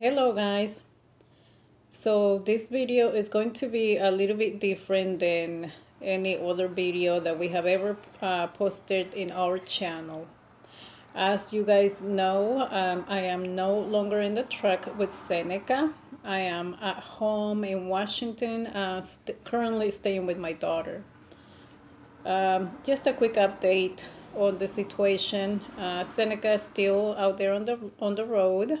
Hello guys. So this video is going to be a little bit different than any other video that we have ever posted in our channel. As you guys know, I am no longer in the truck with Seneca. I am at home in Washington, currently staying with my daughter. Just a quick update on the situation. Seneca is still out there on the road.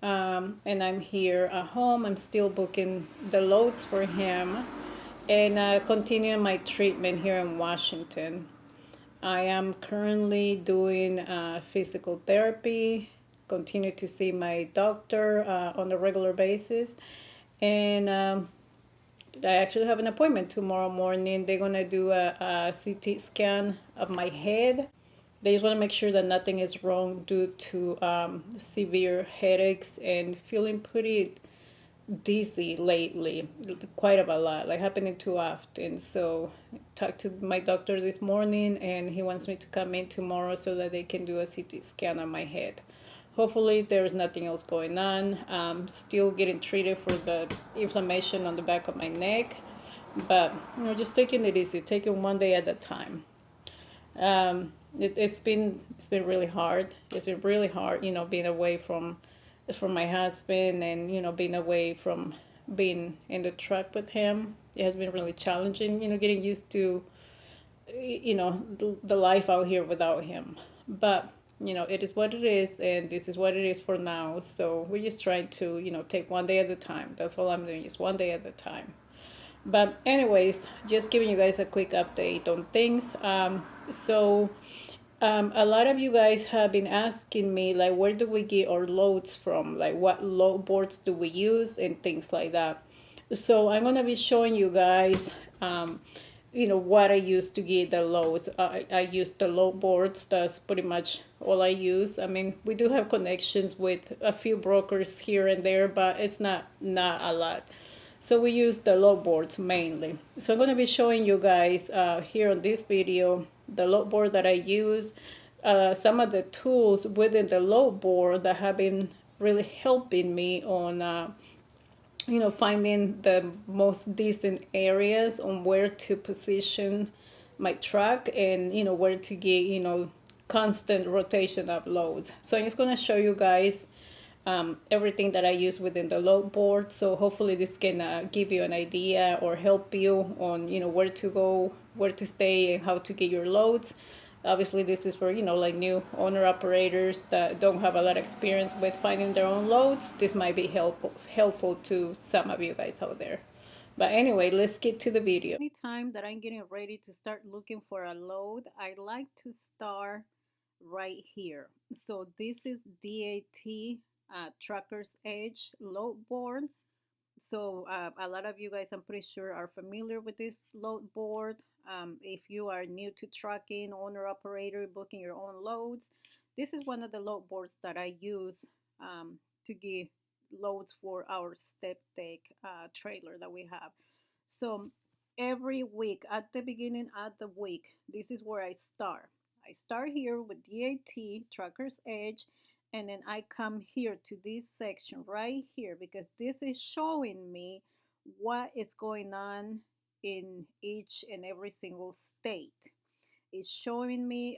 And I'm here at home. I'm still booking the loads for him and continuing my treatment here in Washington. I am currently doing physical therapy, continue to see my doctor on a regular basis, and I actually have an appointment tomorrow morning. They're gonna do a CT scan of my head. They just want to make sure that nothing is wrong due to severe headaches and feeling pretty dizzy lately, quite a lot, like happening too often. So talked to my doctor this morning and he wants me to come in tomorrow so that they can do a CT scan on my head. Hopefully there's nothing else going on. Still getting treated for the inflammation on the back of my neck, but just taking it easy, taking one day at a time. It's been really hard. It's been really hard, being away from my husband and being away from being in the truck with him. It has been really challenging, getting used to the life out here without him. But it is what it is, and this is what it is for now. So we're just trying to take one day at a time. That's all I'm doing, just one day at a time. But anyways, just giving you guys a quick update on things. A lot of you guys have been asking me, like, where do we get our loads from? Like, what load boards do we use and things like that. So I'm gonna be showing you guys, what I use to get the loads. I use the load boards. That's pretty much all I use. I mean, we do have connections with a few brokers here and there, but it's not a lot. So we use the load boards mainly. So I'm going to be showing you guys here on this video the load board that I use, some of the tools within the load board that have been really helping me on finding the most decent areas on where to position my truck and where to get constant rotation of loads. So I'm just going to show you guys everything that I use within the load board. So hopefully this can give you an idea or help you on where to go, where to stay, and how to get your loads. Obviously, this is for like new owner operators that don't have a lot of experience with finding their own loads. This might be helpful to some of you guys out there. But anyway, let's get to the video. Anytime that I'm getting ready to start looking for a load, I like to start right here. So this is DAT Trucker's Edge load board. So a lot of you guys, I'm pretty sure, are familiar with this load board. If you are new to trucking, owner operator, booking your own loads, this is one of the load boards that I use to get loads for our step deck trailer that we have. So every week at the beginning of the week, this is where I start. I start here with DAT Trucker's Edge, and then I come here to this section right here because this is showing me what is going on in each and every single state. It's showing me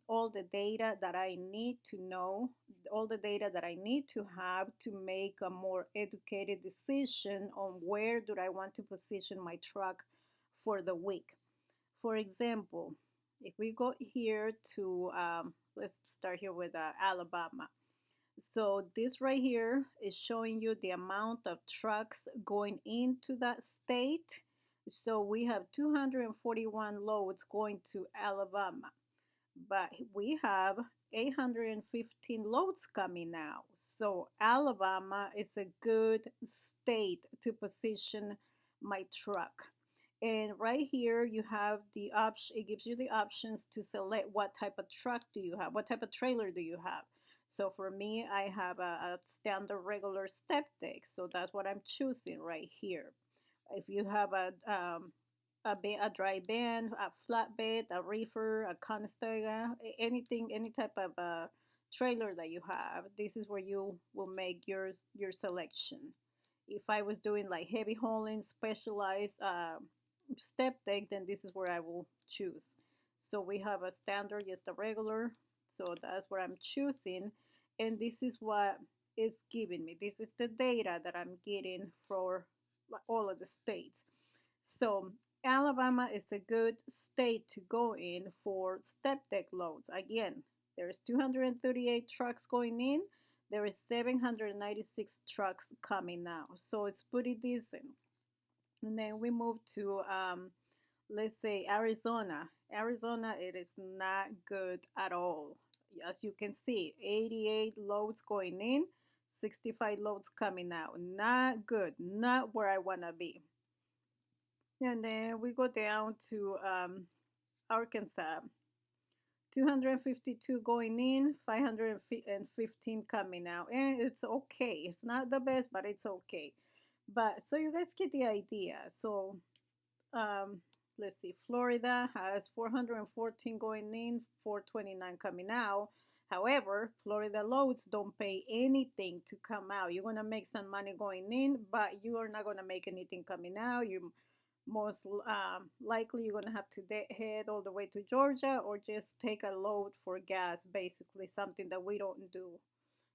all the data that I need to know, all the data that I need to have to make a more educated decision on where do I want to position my truck for the week. For example, if we go here to, let's start here with Alabama. So this right here is showing you the amount of trucks going into that state. So we have 241 loads going to Alabama, but we have 815 loads coming now. So Alabama is a good state to position my truck. And right here you have the option, it gives you the options to select what type of truck do you have, what type of trailer do you have. So for me, I have a standard regular step deck, so that's what I'm choosing right here. If you have a dry van, a flatbed, a reefer, a Conestoga, anything, any type of trailer that you have, this is where you will make your selection. If I was doing like heavy hauling, specialized step deck, then this is where I will choose. So we have a standard, just a regular. So that's what I'm choosing. And this is what is giving me. This is the data that I'm getting for all of the states. So Alabama is a good state to go in for step deck loads. Again, there's 238 trucks going in. There is 796 trucks coming now. So it's pretty decent. And then we move to, let's say, Arizona. Arizona, it is not good at all. As you can see, 88 loads going in, 65 loads coming out. Not good, not where I want to be. And then we go down to Arkansas. 252 going in, 515 coming out. And it's okay. It's not the best, but it's okay. But so you guys get the idea. So let's see, Florida has 414 going in, 429 coming out. However, Florida loads don't pay anything to come out. You're gonna make some money going in, but you are not gonna make anything coming out. You most likely you're gonna have to head all the way to Georgia or just take a load for gas, basically something that we don't do.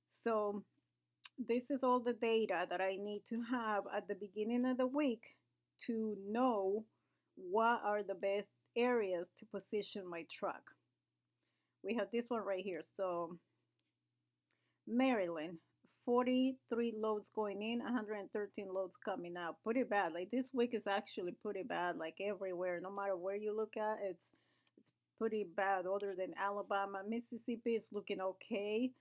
So this is all the data that I need to have at the beginning of the week to know what are the best areas to position my truck. We have this one right here. So Maryland, 43 loads going in, 113 loads coming out. Pretty bad. Like this week is actually pretty bad, like everywhere. No matter where you look at, it's pretty bad. Other than Alabama, Mississippi is looking okay.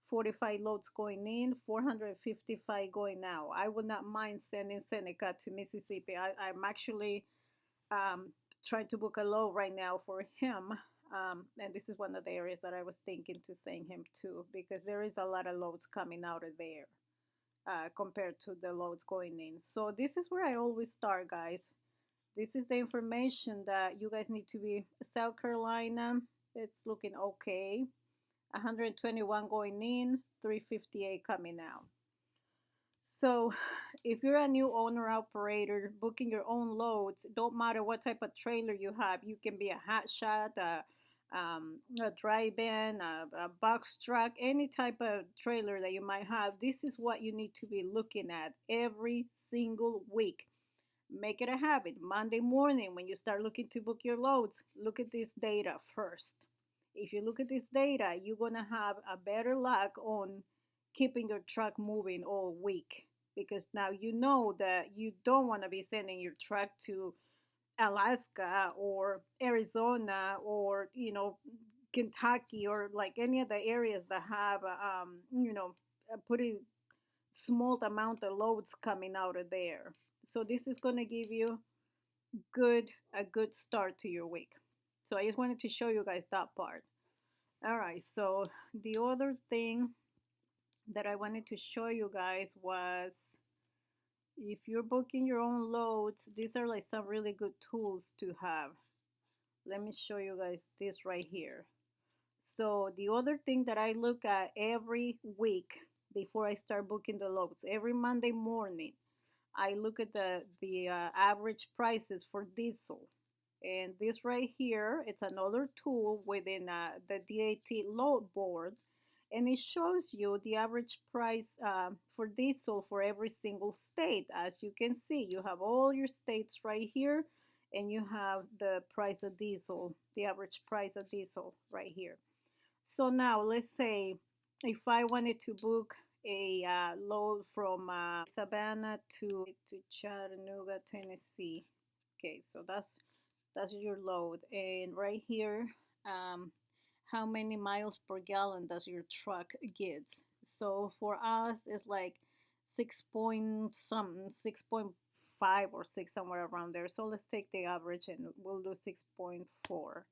45 loads going in, 455 going out. I would not mind sending Seneca to Mississippi. I'm actually trying to book a load right now for him. And this is one of the areas that I was thinking to send him to because there is a lot of loads coming out of there compared to the loads going in. So this is where I always start, guys. This is the information that you guys need to be. South Carolina, it's looking okay. 121 going in, 358 coming out. So if you're a new owner operator booking your own loads, don't matter what type of trailer you have. You can be a hot shot, a drive-in, a box truck, any type of trailer that you might have. This is what you need to be looking at every single week. Make it a habit. Monday morning, when you start looking to book your loads, look at this data first. If you look at this data, you're going to have a better luck on keeping your truck moving all week because now you know that you don't want to be sending your truck to Alaska or Arizona or Kentucky or like any of the areas that have a pretty small amount of loads coming out of there. So this is going to give you a good start to your week. So I just wanted to show you guys that part. All right, so the other thing that I wanted to show you guys was if you're booking your own loads, these are like some really good tools to have. Let me show you guys this right here. So the other thing that I look at every week before I start booking the loads, every Monday morning, I look at the average prices for diesel. And this right here, it's another tool within the DAT load board. And it shows you the average price for diesel for every single state. As you can see, you have all your states right here, and you have the price of diesel, the average price of diesel right here. So now let's say if I wanted to book a load from Savannah to Chattanooga, Tennessee. Okay, so that's your load, and right here, how many miles per gallon does your truck get? So for us, it's like 6 point something, 6.5 or 6, somewhere around there. So let's take the average and we'll do 6.4.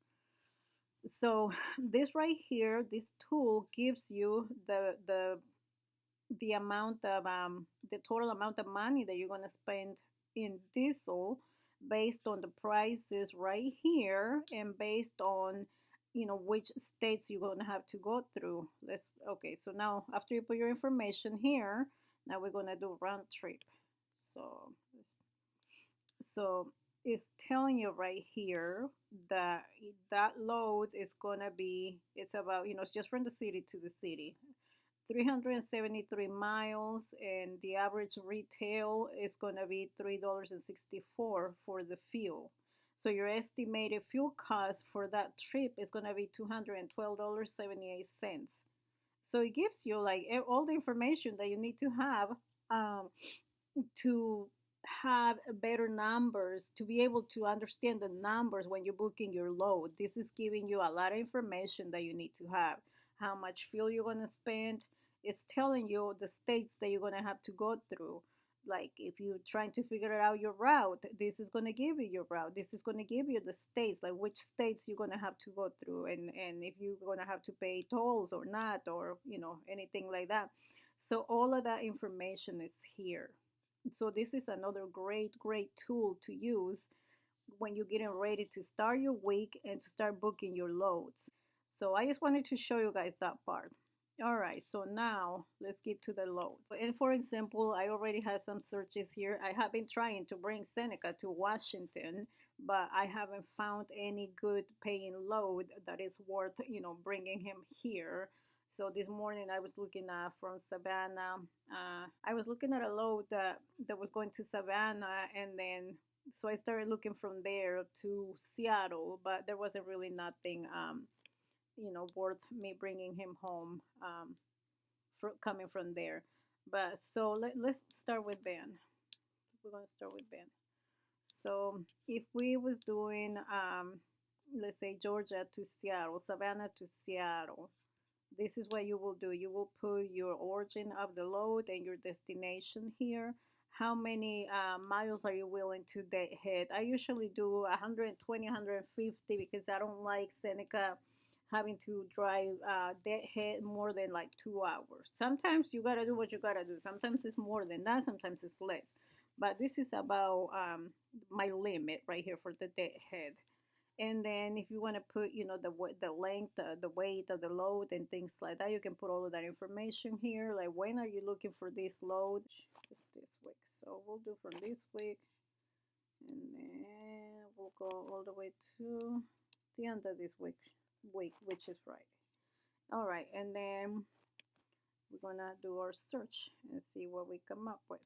So this right here, this tool gives you the amount of the total amount of money that you're going to spend in diesel based on the prices right here and based on which states you're going to have to go through. Let's Okay, so now after you put your information here, now we're going to do round trip. So so it's telling you right here that that load is going to be, it's about, it's just from the city to the city, 373 miles, and the average retail is going to be $3.64 for the fuel. So your estimated fuel cost for that trip is going to be $212.78. So it gives you like all the information that you need to um, to have better numbers, to be able to understand the numbers when you're booking your load. This is giving you a lot of information that you need to have. How much fuel you're going to spend. It's telling you the states that you're going to have to go through. Like if you're trying to figure out your route, this is going to give you your route. This is going to give you the states, like which states you're going to have to go through, and if you're going to have to pay tolls or not, or anything like that. So all of that information is here. So this is another great tool to use when you're getting ready to start your week and to start booking your loads. So I just wanted to show you guys that part. All right, so now let's get to the load. And for example, I already have some searches here. I have been trying to bring Seneca to Washington, but I haven't found any good paying load that is worth, bringing him here. So this morning I was looking at from Savannah. I was looking at a load that was going to Savannah, and then so I started looking from there to Seattle, but there wasn't really nothing, worth me bringing him home, coming from there. But so let's start with Ben. We're gonna start with Ben. So if we was doing, let's say Georgia to Seattle, Savannah to Seattle, this is what you will do. You will put your origin of the load and your destination here. How many miles are you willing to deadhead? I usually do 120, 150 because I don't like Seneca having to drive deadhead more than like 2 hours. Sometimes you gotta do what you gotta do. Sometimes it's more than that, sometimes it's less. But this is about my limit right here for the deadhead. And then if you want to put, the length, the weight of the load and things like that, you can put all of that information here. Like when are you looking for this load? It's this week. So we'll do from this week. And then we'll go all the way to the end of this week, which is Friday. All right. And then we're going to do our search and see what we come up with.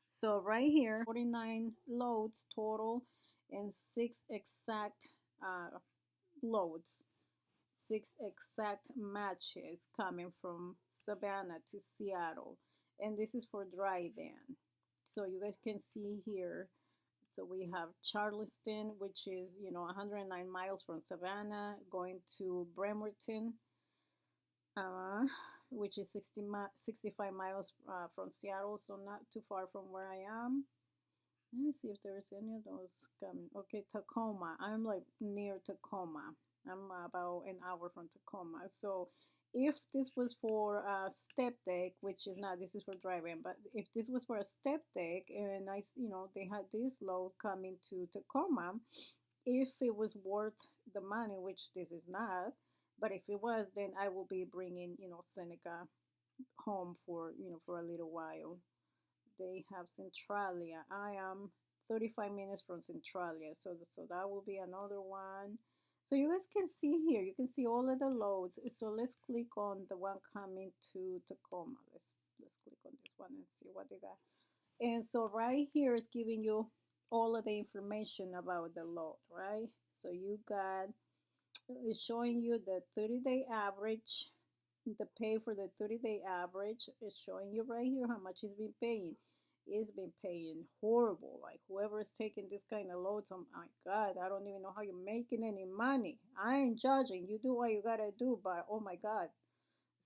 So right here, 49 loads total and 6 exact loads, 6 exact matches coming from Savannah to Seattle. And this is for dry van. So you guys can see here. So we have Charleston, which is, 109 miles from Savannah, going to Bremerton, which is 65 miles from Seattle, so not too far from where I am. Let me see if there's any of those coming. Okay, Tacoma. I'm like near Tacoma. I'm about an hour from Tacoma. So if this was for a step deck, which is not, this is for driving, but if this was for a step deck and they had this load coming to Tacoma, if it was worth the money, which this is not, but if it was, then I will be bringing, Seneca home for a little while. They have Centralia. I am 35 minutes from Centralia, so that will be another one. So you guys can see here, you can see all of the loads. So let's click on the one coming to Tacoma. Let's click on this one and see what they got. And so right here is giving you all of the information about the load, right? So you got, it's showing you the 30-day average. The pay for the 30-day average is showing you right here how much it's been paying. It's been paying horrible. Like whoever is taking this kind of loads, oh my God, I don't even know how you're making any money. I ain't judging. You do what you gotta do, but oh my God.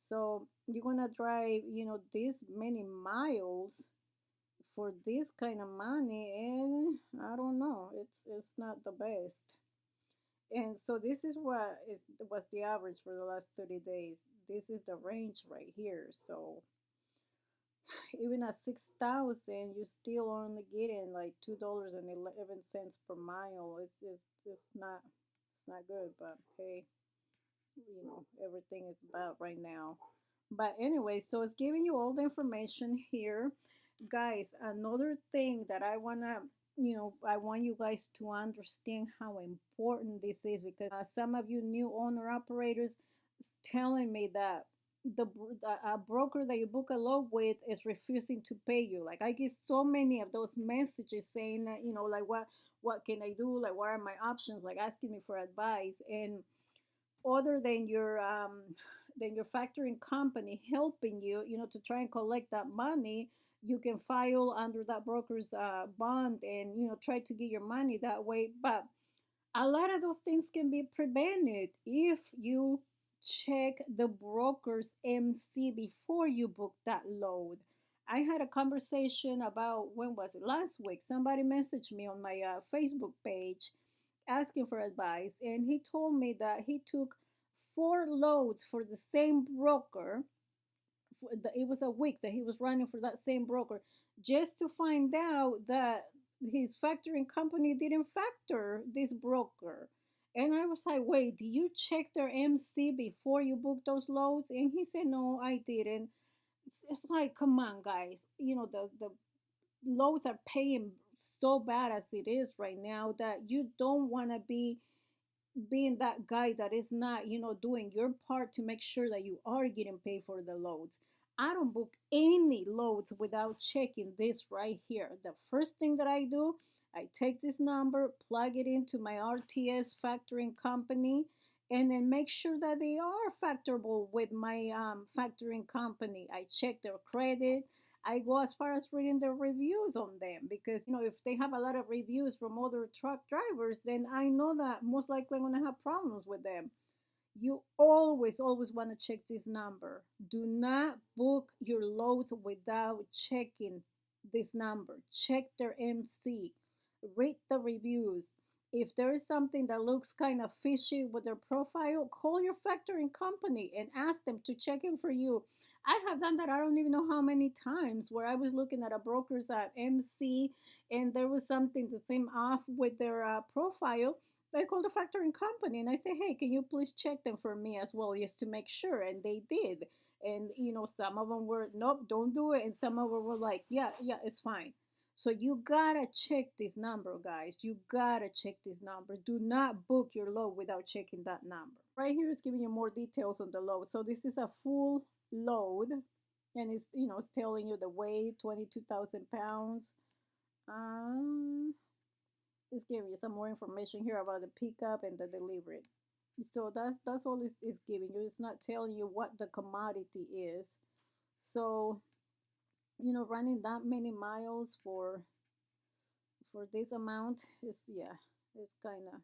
So you're gonna drive, this many miles for this kind of money, and I don't know. It's not the best. And so this is what was the average for the last 30 days. This is the range right here. So even at 6,000, you're still only getting like $2.11 per mile. It's not good, but hey. everything is bad right now. But anyway, so it's giving you all the information here. Guys, another thing that I want you guys to understand how important this is, because some of you new owner operators telling me that a broker that you book a loan with is refusing to pay you. Like, I get so many of those messages saying that, like, what can I do? Like, what are my options? Like, asking me for advice. And other than your factoring company helping you, to try and collect that money, you can file under that broker's bond and try to get your money that way. But a lot of those things can be prevented if you check the broker's MC before you book that load. I had a conversation about, when was it, last week? Somebody messaged me on my Facebook page asking for advice, and he told me that he took 4 loads for the same broker. It was a week that he was running for that same broker, just to find out that his factoring company didn't factor this broker. And I was like, wait, do you check their MC before you book those loads? And he said, no, I didn't. It's like, come on, guys. The loads are paying so bad as it is right now, that you don't want to be being that guy that is not, doing your part to make sure that you are getting paid for the loads. I don't book any loads without checking this right here. The first thing that I do, I take this number, plug it into my RTS factoring company, and then make sure that they are factorable with my factoring company. I check their credit. I go as far as reading the reviews on them, because if they have a lot of reviews from other truck drivers, then I know that most likely I'm going to have problems with them. You always, always want to check this number. Do not book your loads without checking this number. Check their MC. Read the reviews. If there is something that looks kind of fishy with their profile, call your factoring company and ask them to check in for you. I have done that, I don't even know how many times, where I was looking at a broker's MC and there was something that seemed off with their profile. I called the factoring company and I say, hey, can you please check them for me as well, just to make sure? And they did. And some of them were, nope, don't do it. And some of them were like, yeah, yeah, it's fine. So you gotta check this number, guys. You gotta check this number. Do not book your load without checking that number. Right here is giving you more details on the load. So this is a full load, and it's telling you the weight, 22,000 pounds. Um, it's giving you some more information here about the pickup and the delivery. So that's all it's giving you. It's not telling you what the commodity is. So running that many miles for this amount is, yeah, it's kind of.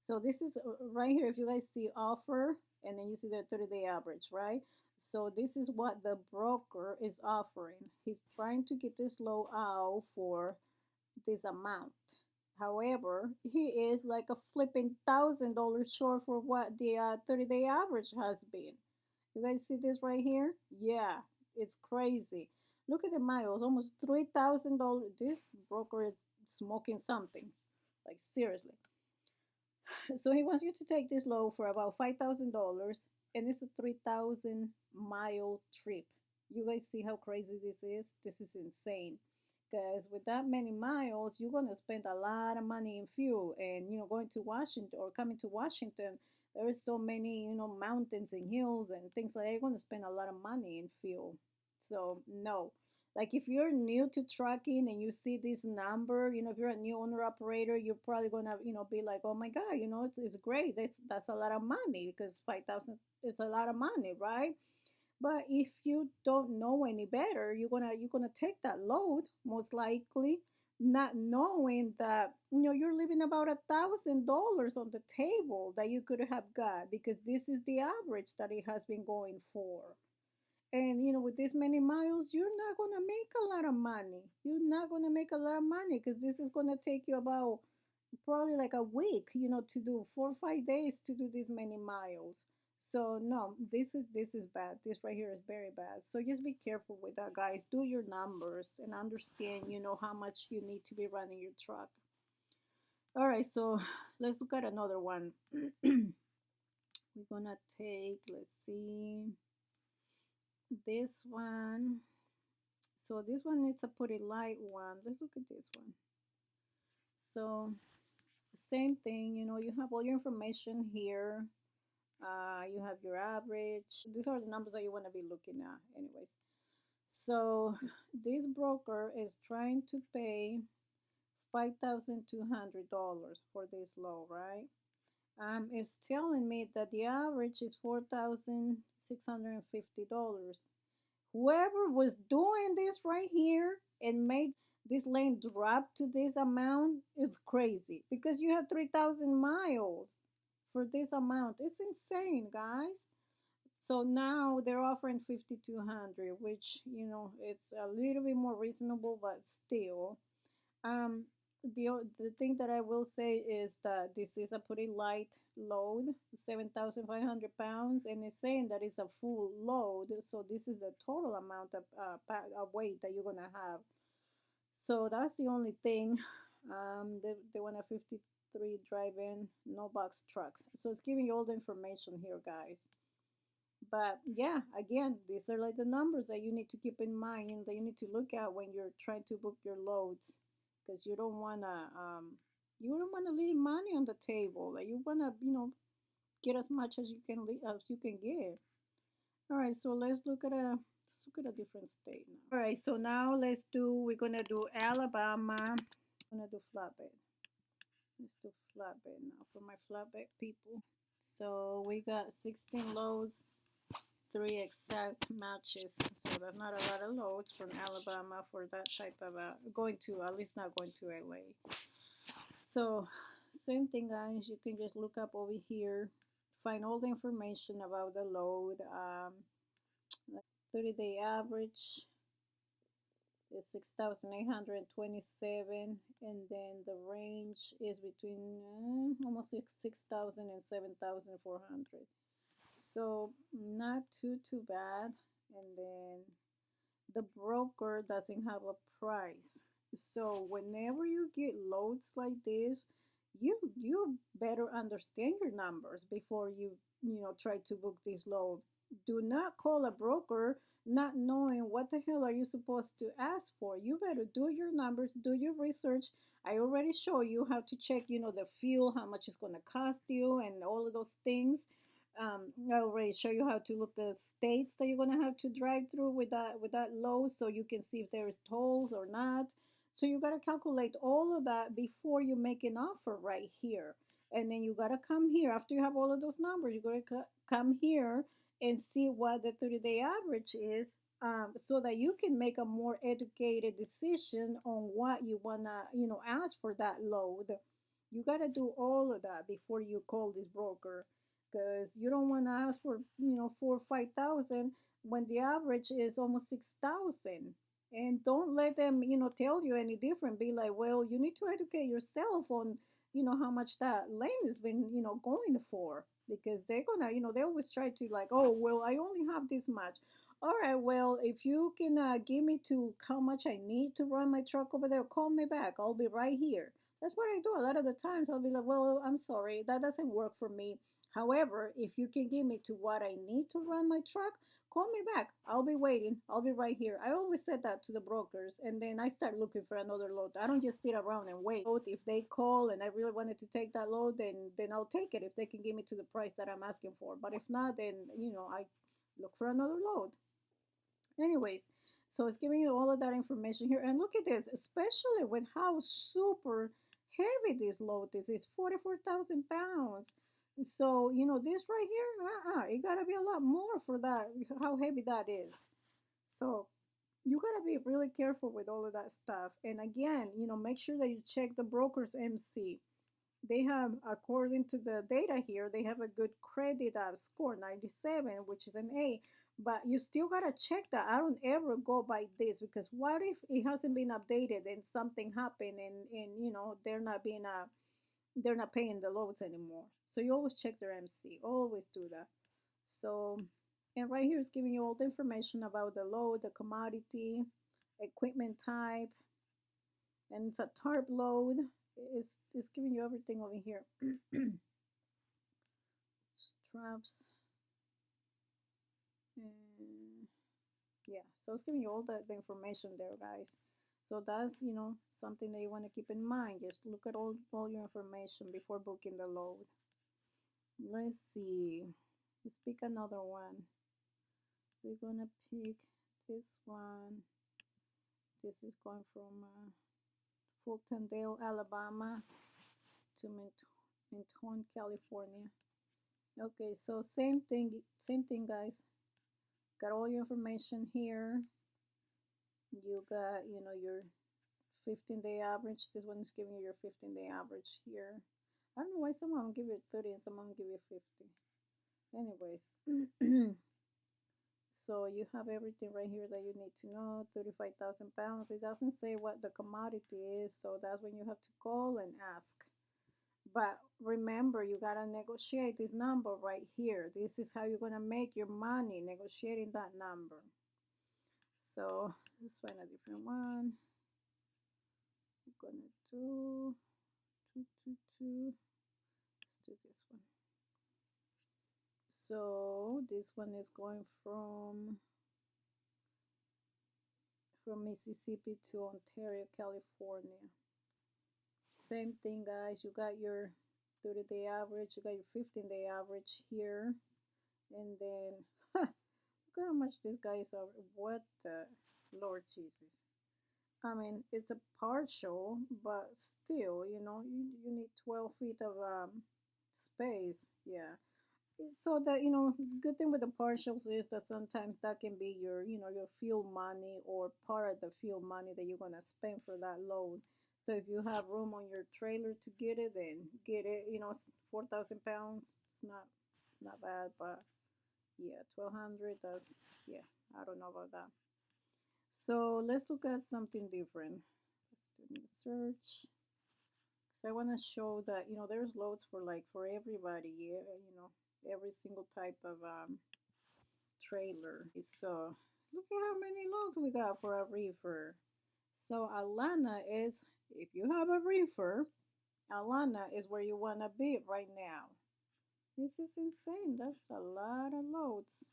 So this is right here, if you guys see offer, and then you see the 30-day average, right? So this is what the broker is offering. He's trying to get this low out for this amount. However, he is like a flipping $1,000 short for what the 30-day average has been. You guys see this right here? Yeah, it's crazy. Look at the miles, almost $3,000. This broker is smoking something, like seriously. So he wants you to take this loan for about $5,000, and it's a 3,000-mile trip. You guys see how crazy this is? This is insane. Because with that many miles, you're gonna spend a lot of money in fuel. And going to Washington or coming to Washington, there is so many mountains and hills and things like that. You're gonna spend a lot of money in fuel. So no. Like, if you're new to trucking and you see this number, if you're a new owner operator, you're probably gonna, be like, oh my God, it's great. That's a lot of money, because 5,000 is a lot of money, right? But if you don't know any better, you're gonna take that load, most likely, not knowing that you're leaving about $1,000 on the table that you could have got, because this is the average that it has been going for. And with this many miles, you're not gonna make a lot of money. You're not gonna make a lot of money, because this is gonna take you about probably like a week, to do 4 or 5 days to do this many miles. So no, this is bad. This right here is very bad. So just be careful with that, guys. Do your numbers and understand, how much you need to be running your truck. All right, so let's look at another one. We we're gonna take, let's see, this one. So this one is a pretty light one. Let's look at this one. So same thing, you know, you have all your information here. You have your average. These are the numbers that you want to be looking at anyways. So this broker is trying to pay $5,200 for this loan, right? It's telling me that the average is $4,650. Whoever was doing this right here and made this lane drop to this amount is crazy, because you have 3,000 miles for this amount. It's insane, guys. So now they're offering 5,200, which, you know, it's a little bit more reasonable, but still. Um, the thing that I will say is that this is a pretty light load, 7,500 pounds, and it's saying that it's a full load. So this is the total amount of weight that you're gonna have. So that's the only thing. They want a 53 drive-in, no box trucks. So it's giving you all the information here, guys. But yeah, again, these are like the numbers that you need to keep in mind and that you need to look at when you're trying to book your loads, because you don't wanna leave money on the table. Like, you wanna, you know, get as much as you can get. All right, so let's look at a different state now. All right, so now we're gonna do Alabama. I'm gonna do flatbed. Let's do flatbed now for my flatbed people. So we got 16 loads, 3 exact matches. So that's not a lot of loads from Alabama for that type of going to, at least not going to LA. So same thing, guys. You can just look up over here, find all the information about the load. 30-day average is 6,827, and then the range is between almost 6,000 and 7,400. So not too bad. And then the broker doesn't have a price. So whenever you get loads like this, you better understand your numbers before you know try to book this load. Do not call a broker not knowing what the hell are you supposed to ask for. You better do your numbers, do your research. I already show you how to check, you know, the fuel, how much it's going to cost you, and all of those things. I already show you how to look the states that you're gonna have to drive through with that load, so you can see if there's tolls or not. So you gotta calculate all of that before you make an offer right here, and then you gotta come here after you have all of those numbers. You gotta come here and see what the 30-day average is, so that you can make a more educated decision on what you wanna, you know, ask for that load. You gotta do all of that before you call this broker, because you don't want to ask for, you know, 4 or 5 thousand when the average is almost 6,000. And don't let them, you know, tell you any different. Be like, well, you need to educate yourself on, you know, how much that lane has been, you know, going for, because they're gonna, you know, they always try to like, oh well, I only have this much. All right, well, if you can give me to how much I need to run my truck over there, call me back, I'll be right here. That's what I do a lot of the times. I'll be like, well, I'm sorry, that doesn't work for me. However, if you can give me to what I need to run my truck, call me back. I'll be waiting. I'll be right here. I always said that to the brokers, and then I start looking for another load. I don't just sit around and wait. If they call and I really wanted to take that load, then I'll take it if they can give me to the price that I'm asking for. But if not, then you know I look for another load. Anyways, so it's giving you all of that information here, and look at this, especially with how super heavy this load is. It's 44,000 pounds. So you know this right here, it gotta be a lot more for that, how heavy that is. So you gotta be really careful with all of that stuff. And again, you know, make sure that you check the broker's MC. They have, according to the data here, they have a good credit score, 97, which is an A. But you still gotta check that. I don't ever go by this, because what if it hasn't been updated and something happened, and you know they're not paying the loads anymore. So you always check their MC. Always do that. So, and right here is giving you all the information about the load, the commodity, equipment type, and it's a tarp load. It's giving you everything over here. traps. And yeah, so it's giving you all the information there, guys. So that's, you know, something that you want to keep in mind. Just look at all your information before booking the load. Let's see. Let's pick another one. We're gonna pick this one. This is going from Fultondale, Alabama to Mentone, California. Okay, so same thing, guys. Got all your information here. You got, you know, your 15-day average. This one is giving you your 15-day average here. I don't know why some of them give you 30 and some of them give you 50. Anyways, so you have everything right here that you need to know. 35,000 pounds. It doesn't say what the commodity is, so that's when you have to call and ask. But remember, you gotta negotiate this number right here. This is how you're gonna make your money, negotiating that number. So let's find a different one. I'm gonna do 222. Let's do this one. So this one is going from Mississippi to Ontario, California. Same thing, guys. You got your 30-day average, you got your 15-day average here, and then look at how much this guy is over. What the Lord Jesus. I mean, it's a partial, but still, you know, you need 12 feet of space. Yeah. So that, you know, good thing with the partials is that sometimes that can be your, you know, your fuel money or part of the fuel money that you're gonna spend for that load. So if you have room on your trailer to get it, then get it. You know, 4,000 pounds. It's not bad, but yeah, 1,200. That's, yeah, I don't know about that. So let's look at something different. Let's do a new search. Because I want to show that, you know, there's loads for like for everybody. Yeah, you know, every single type of trailer. So look at how many loads we got for a reefer. So Alana is, if you have a reefer, Alana is where you want to be right now. This is insane. That's a lot of loads.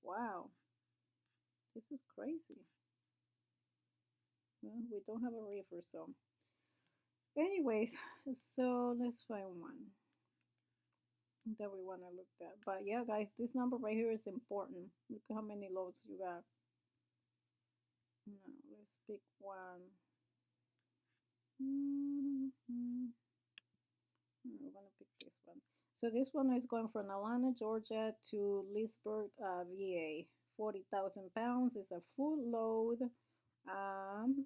Wow. This is crazy. Well, we don't have a reefer, so. Anyways, so let's find one that we want to look at. But yeah, guys, this number right here is important. Look at how many loads you got. Now, let's pick one. We're gonna pick this one. So this one is going from Atlanta, Georgia to Leesburg, VA. 40,000 pounds. It's a full load.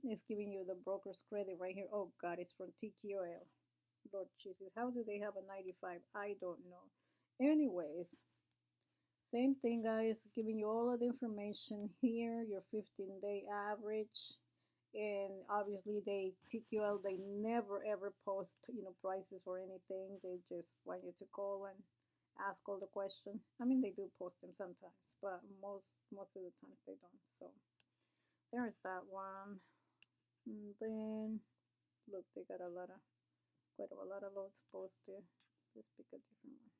It's giving you the broker's credit right here. Oh God, it's from TQL. Lord Jesus, how do they have a 95? I don't know. Anyways, same thing, guys. Giving you all of the information here. Your 15-day average. And obviously TQL, they never ever post, you know, prices or anything. They just want you to call and ask all the questions. I mean, they do post them sometimes, but most of the times they don't. So there's that one. And then look, they got quite a lot of loads posted. Let's pick a different one.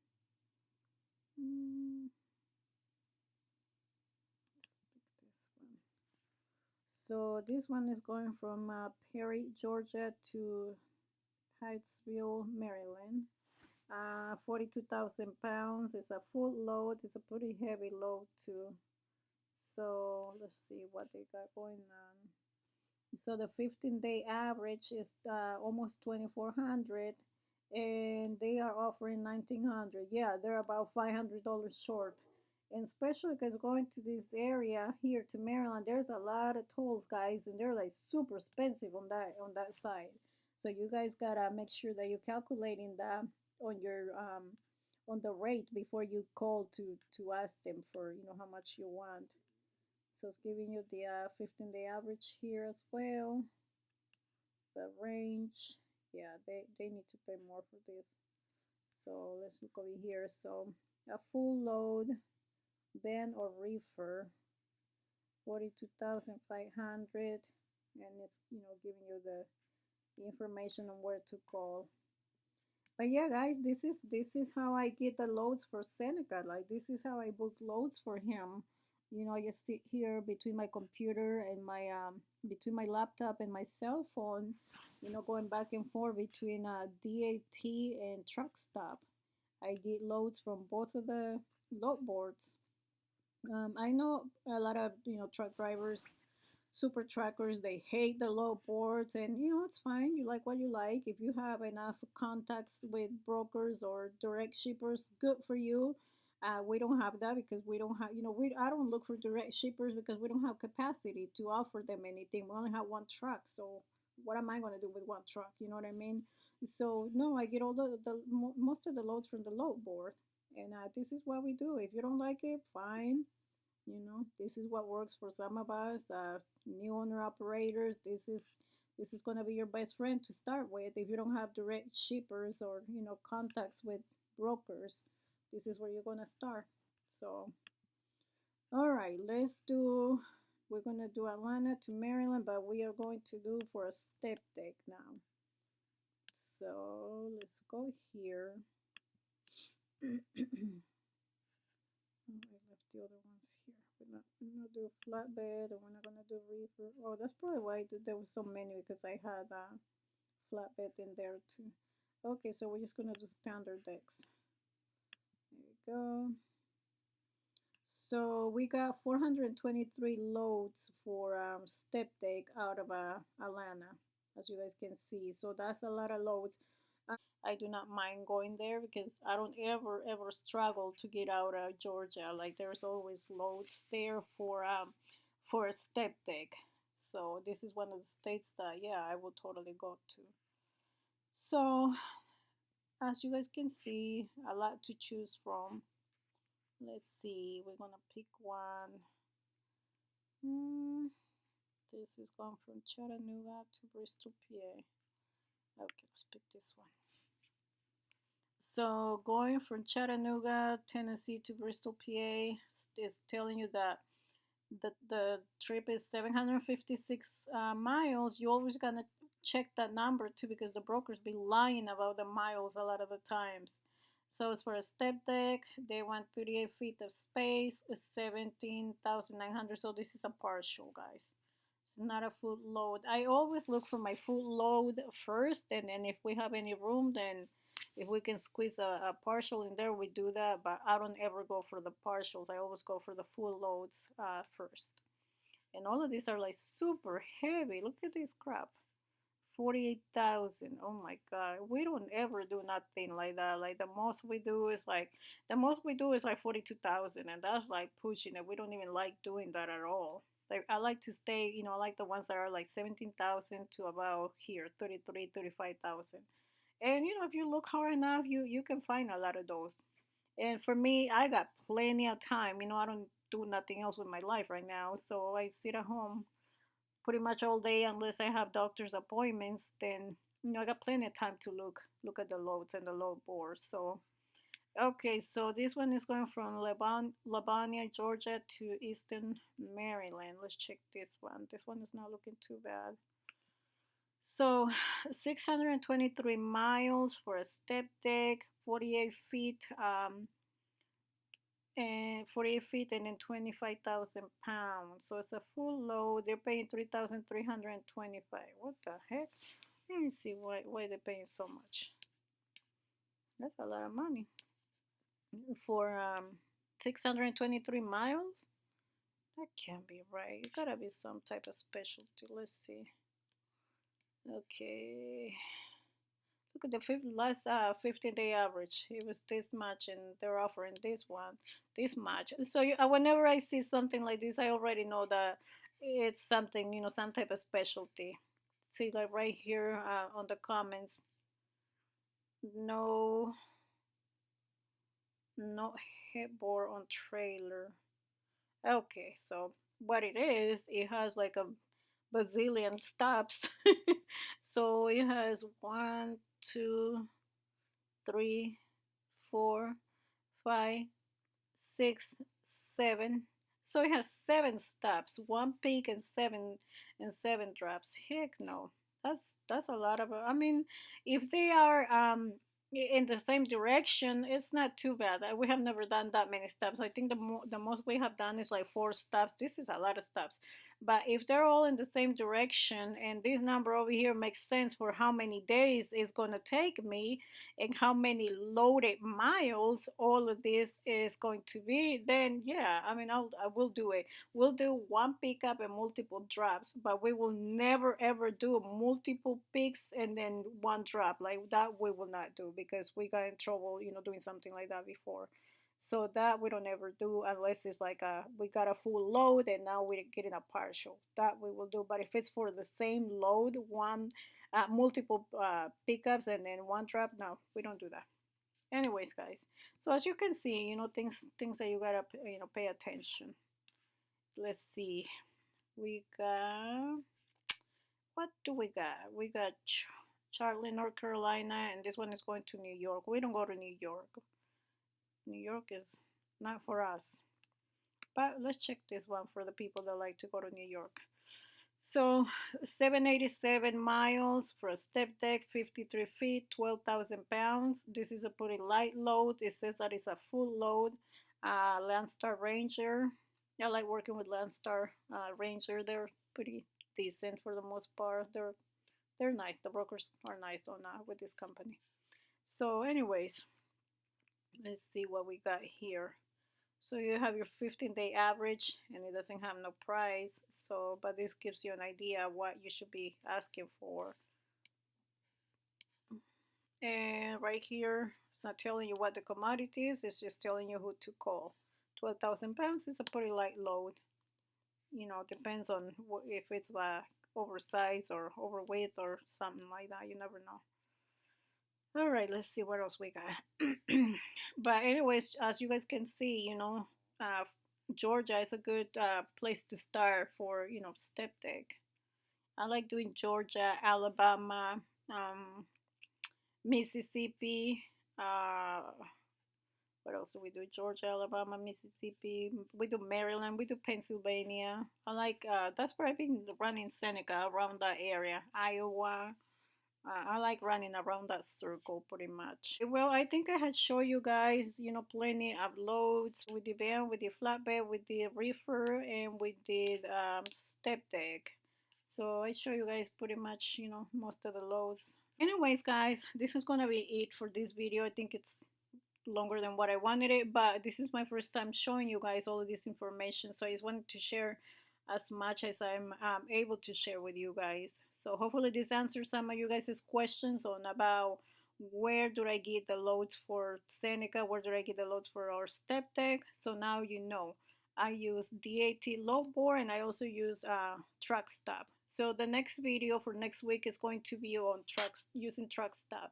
Let's pick this one. So this one is going from Perry, Georgia to Hyattsville, Maryland. 42,000 pounds. It's a full load. It's a pretty heavy load too. So let's see what they got going on. So the 15-day average is almost 2,400, and they are offering 1,900. Yeah, they're about $500 short. And especially because going to this area here to Maryland, there's a lot of tolls, guys, and they're like super expensive on that side. So you guys gotta make sure that you're calculating that on your on the rate before you call to ask them for, you know, how much you want. So it's giving you the 15-day average here as well. The range, yeah, they need to pay more for this. So let's look over here. So a full load van or reefer, 42,500, and it's, you know, giving you the information on where to call. But yeah, guys, this is how I get the loads for Seneca. Like this is how I book loads for him. I just sit here between my computer and my between my laptop and my cell phone. Going back and forth between DAT and truck stop. I get loads from both of the load boards. I know a lot of truck drivers, super trackers, they hate the load boards, and it's fine. You like what you like. If you have enough contacts with brokers or direct shippers, good for you. We don't have that because we don't have we I don't look for direct shippers because we don't have capacity to offer them anything. We only have one truck, so what am I going to do with one truck? You know what I mean? So no, I get all most of the loads from the load board, and this is what we do. If you don't like it, fine. This is what works for some of us, new owner operators. This is going to be your best friend to start with. If you don't have direct shippers or contacts with brokers, this is where you're going to start. So all right, we're going to do Atlanta to Maryland, but we are going to do for a step deck now. So let's go here. I left the other ones here. We're not do flatbed, and we're not gonna do reefer. Oh, that's probably why there was so many, because I had a flatbed in there too. Okay, so we're just gonna do standard decks. There we go. So we got 423 loads for step deck out of Atlanta, as you guys can see. So that's a lot of loads. I do not mind going there because I don't ever struggle to get out of Georgia. Like there's always loads there for a step deck. So this is one of the states that yeah, I will totally go to. So as you guys can see, a lot to choose from. Let's see, we're gonna pick one. This is going from Chattanooga to Bristol, PA. Okay, let's pick this one. So going from Chattanooga, Tennessee to Bristol, PA is telling you that the trip is 756 miles. You always gonna check that number too because the brokers be lying about the miles a lot of the times. So as for a step deck, they want 38 feet of space, 17,900. So this is a partial, guys. It's not a full load. I always look for my full load first, and then if we have any room, then if we can squeeze a partial in there, we do that. But I don't ever go for the partials. I always go for the full loads first. And all of these are like super heavy. Look at this crap. 48,000. Oh my god. We don't ever do nothing like that. Like the most we do is like 42,000, and that's like pushing it. We don't even like doing that at all. Like I like to stay, I like the ones that are like 17,000 to about here 33, 35,000. And if you look hard enough, you can find a lot of those. And for me, I got plenty of time. I don't do nothing else with my life right now, so I sit at home pretty much all day unless I have doctor's appointments. Then I got plenty of time to look at the loads and the load board. So okay, so this one is going from Livonia, Georgia to Eastern Maryland. Let's check this one. This one is not looking too bad. So 623 miles for a step deck, 48 feet, and 48 feet, and then 25,000 pounds. So it's a full load. They're paying 3,325. What the heck? Let me see why they're paying so much. That's a lot of money for 623 miles. That can't be right. It gotta be some type of specialty. Let's see. Okay. Look at the last 15-day average. It was this much, and they're offering this much. So whenever I see something like this, I already know that it's something, some type of specialty. See, like right here on the comments, no, no headboard on trailer. Okay, so what it is, it has like a bazillion stops. So it has 1, 2, 3, 4, 5, 6, 7. So it has 7 stops, 1 peak and 7 drops. Heck no, that's a lot of. I mean, if they are in the same direction, it's not too bad. We have never done that many steps. I think the most we have done is like 4 steps. This is a lot of steps. But if they're all in the same direction and this number over here makes sense for how many days it's going to take me and how many loaded miles all of this is going to be, then yeah, I mean, I will do it. We'll do one pickup and multiple drops, but we will never ever do multiple picks and then one drop. Like that we will not do because we got in trouble, doing something like that before. So that we don't ever do unless it's like we got a full load and now we're getting a partial. That we will do. But if it's for the same load, one multiple pickups and then one drop, no, we don't do that. Anyways, guys. So as you can see, things that you gotta pay attention. Let's see. We got, what do we got? We got Charlotte, North Carolina, and this one is going to New York. We don't go to New York. New York is not for us. But let's check this one for the people that like to go to New York. So 787 miles for a step deck, 53 feet, 12,000 pounds. This is a pretty light load. It says that it's a full load. Landstar Ranger. I like working with Landstar Ranger. They're pretty decent for the most part. They're nice. The brokers are nice on with this company. So, anyways, let's see what we got here. So you have your 15-day average, and it doesn't have no price. So, but this gives you an idea what you should be asking for. And right here, it's not telling you what the commodity is. It's just telling you who to call. 12,000 pounds is a pretty light load. Depends on if it's like oversized or overweight or something like that. You never know. All right, let's see what else we got. But anyways, as you guys can see, uh, Georgia is a good place to start for step deck. I like doing Georgia, Alabama, Mississippi. What else do we do? Georgia, Alabama, Mississippi. We do Maryland. We do Pennsylvania. I like that's where I've been running Seneca around that area. Iowa. I like running around that circle pretty much. Well, I think I had shown you guys, plenty of loads with the van, with the flatbed, with the reefer, and with the step deck. So I show you guys pretty much, most of the loads. Anyways, guys, this is gonna be it for this video. I think it's longer than what I wanted it, but this is my first time showing you guys all of this information, so I just wanted to share as much as I'm able to share with you guys. So hopefully this answers some of you guys' questions on about where do I get the loads for Seneca, where do I get the loads for our step deck. So now you know. I use DAT load board and I also use truck stop. So the next video for next week is going to be on trucks, using truck stop.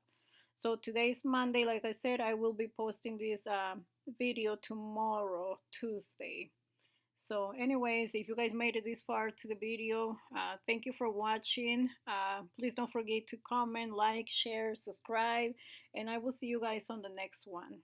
So today's Monday, like I said, I will be posting this video tomorrow, Tuesday. So anyways, if you guys made it this far to the video, thank you for watching. Please don't forget to comment, like, share, subscribe, and I will see you guys on the next one.